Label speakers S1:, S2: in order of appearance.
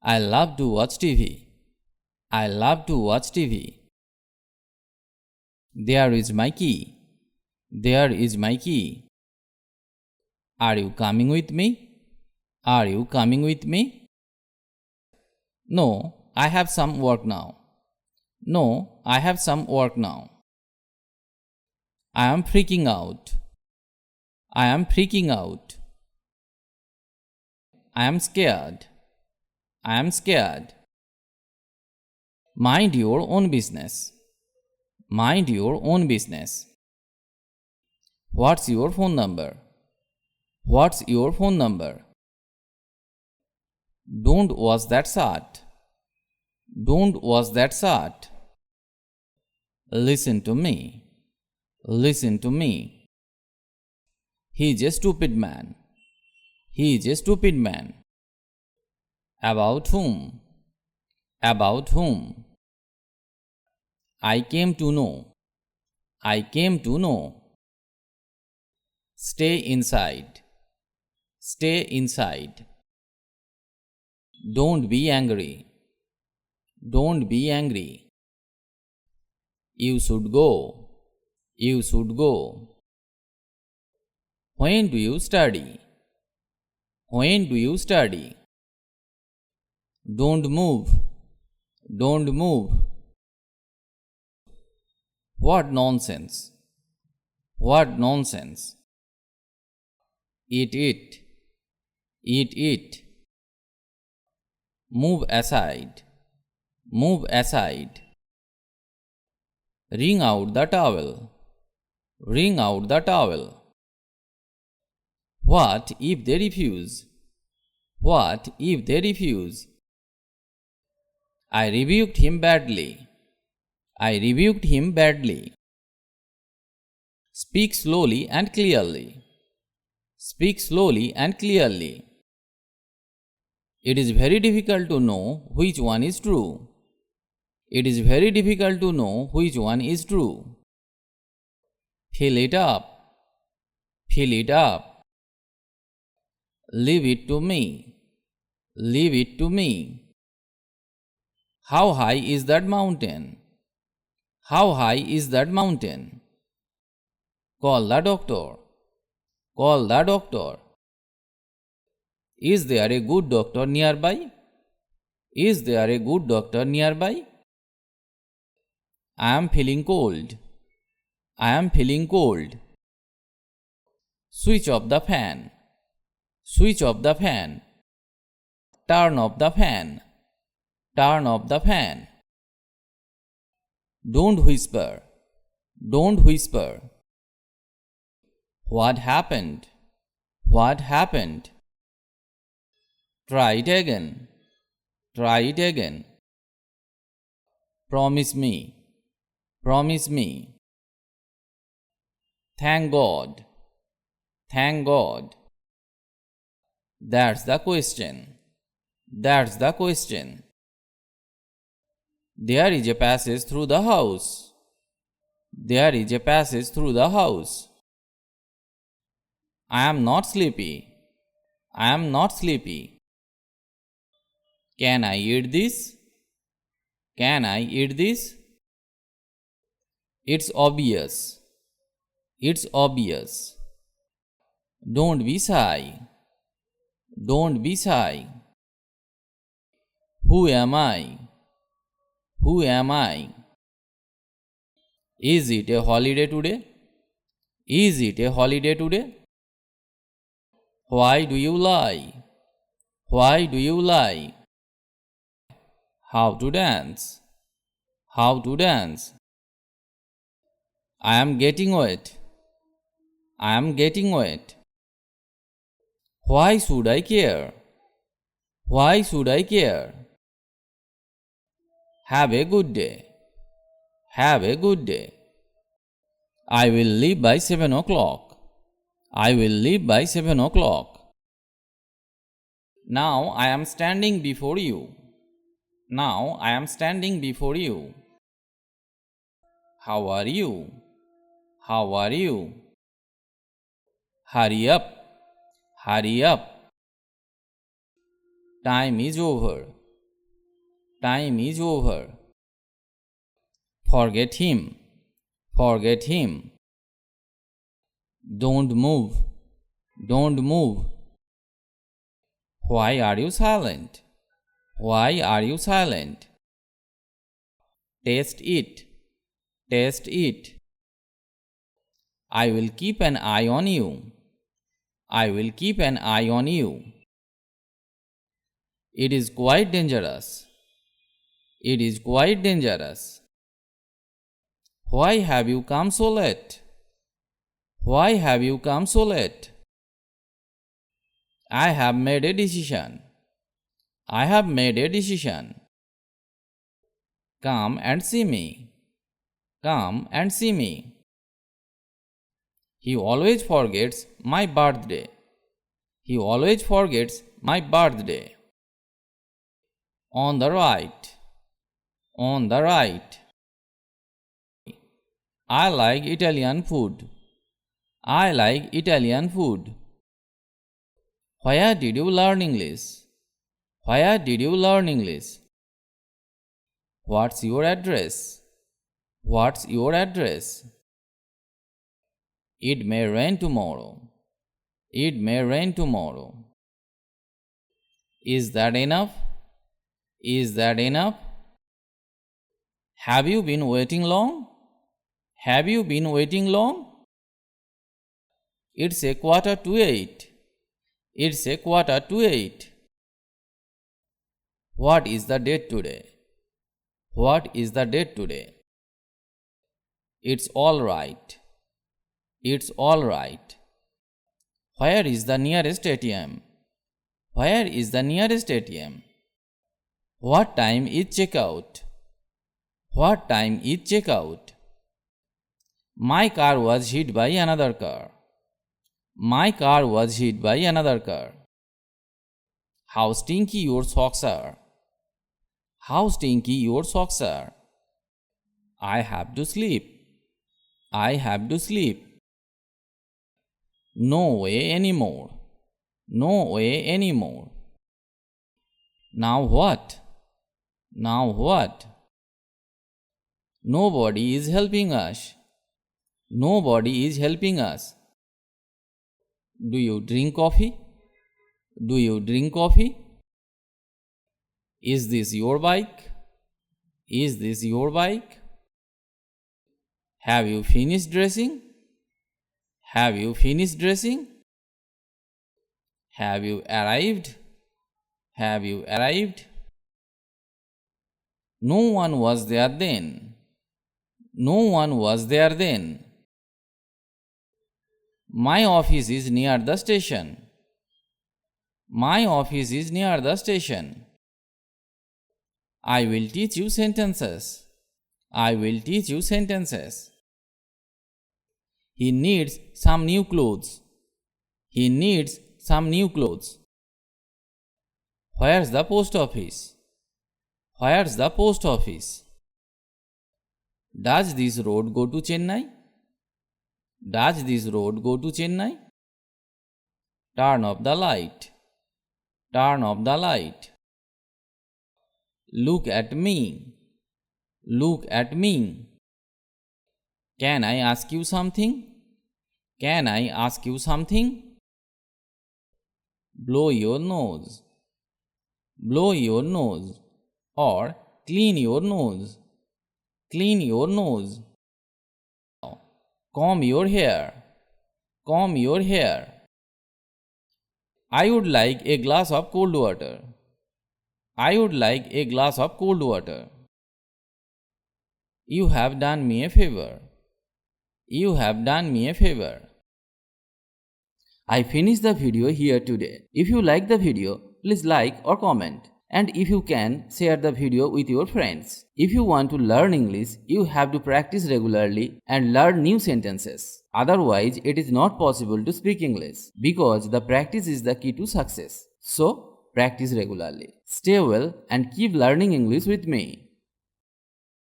S1: I love to watch TV. I love to watch TV. There is my key. There is my key. Are you coming with me? Are you coming with me? No, I have some work now. No, I have some work now. I am freaking out. I am freaking out. I am scared. I am scared. Mind your own business. Mind your own business. What's your phone number? What's your phone number? Don't watch that shirt. Don't watch that shirt. Listen to me. Listen to me. He is a stupid man. He is a stupid man. About whom? About whom? I came to know. I came to know. Stay inside. Stay inside. Don't be angry. Don't be angry. You should go. You should go. When do you study? When do you study? Don't move. Don't move. What nonsense. What nonsense. Eat it. Eat it. Move aside. Move aside. Wring out the towel. Wring out the towel. What if they refuse? What if they refuse? I rebuked him badly. I rebuked him badly. Speak slowly and clearly. Speak slowly and clearly. It is very difficult to know which one is true. It is very difficult to know which one is true. Fill it up. Fill it up. Leave it to me. Leave it to me. How high is that mountain? How high is that mountain? Call the doctor. Call the doctor. Is there a good doctor nearby? Is there a good doctor nearby? I am feeling cold. I am feeling cold. Switch off the fan. Switch off the fan. Turn off the fan. Turn off the fan. Don't whisper. Don't whisper. What happened? What happened? Try it again. Try it again. Promise me. Promise me. Thank God. Thank God. That's the question. That's the question. There is a passage through the house. There is a passage through the house. I am not sleepy. I am not sleepy. Can I eat this? Can I eat this? It's obvious. It's obvious. Don't be shy. Don't be shy. Who am I? Who am I? Is it a holiday today? Is it a holiday today? Why do you lie? Why do you lie? How to dance? How to dance? I am getting wet. I am getting wet. Why should I care? Why should I care? Have a good day. Have a good day. I will leave by 7 o'clock. I will leave by 7 o'clock. Now I am standing before you. Now I am standing before you. How are you? How are you? Hurry up. Hurry up. Time is over. Time is over. Forget him. Forget him. Don't move. Don't move. Why are you silent? Why are you silent? Taste it. Taste it. I will keep an eye on you. I will keep an eye on you. It is quite dangerous. It is quite dangerous. Why have you come so late? Why have you come so late? I have made a decision. I have made a decision. Come and see me. Come and see me. He always forgets my birthday. He always forgets my birthday. On the right. On the right. I like Italian food. I like Italian food. Where did you learn English? Where did you learn English? What's your address? What's your address? It may rain tomorrow. It may rain tomorrow. Is that enough? Is that enough? Have you been waiting long? Have you been waiting long? It's 7:45. It's 7:45. What is the date today? What is the date today? It's all right. It's all right. Where is the nearest ATM? Where is the nearest ATM? What time is checkout? What time is checkout? My car was hit by another car. My car was hit by another car. How stinky your socks are. How stinky your socks are. I have to sleep. I have to sleep. No way anymore. No way anymore. Now what? Now what? Nobody is helping us. Nobody is helping us. Do you drink coffee? Do you drink coffee? Is this your bike? Is this your bike? Have you finished dressing? Have you finished dressing? Have you arrived? Have you arrived? No one was there then. No one was there then. My office is near the station. My office is near the station. I will teach you sentences. I will teach you sentences. He needs some new clothes. He needs some new clothes. Where's the post office? Where's the post office? Does this road go to Chennai? Does this road go to Chennai? Turn off the light. Turn off the light. Look at me. Look at me. Can I ask you something? Can I ask you something? Blow your nose. Blow your nose. Or clean your nose. Clean your nose. Comb your hair. Comb your hair. I would like a glass of cold water. I would like a glass of cold water. You have done me a favor. You have done me a favor. I finished the video here today. If you like the video, please like or comment. And if you can, share the video with your friends. If you want to learn English, you have to practice regularly and learn new sentences. Otherwise, it is not possible to speak English because the practice is the key to success. So, practice regularly. Stay well and keep learning English with me.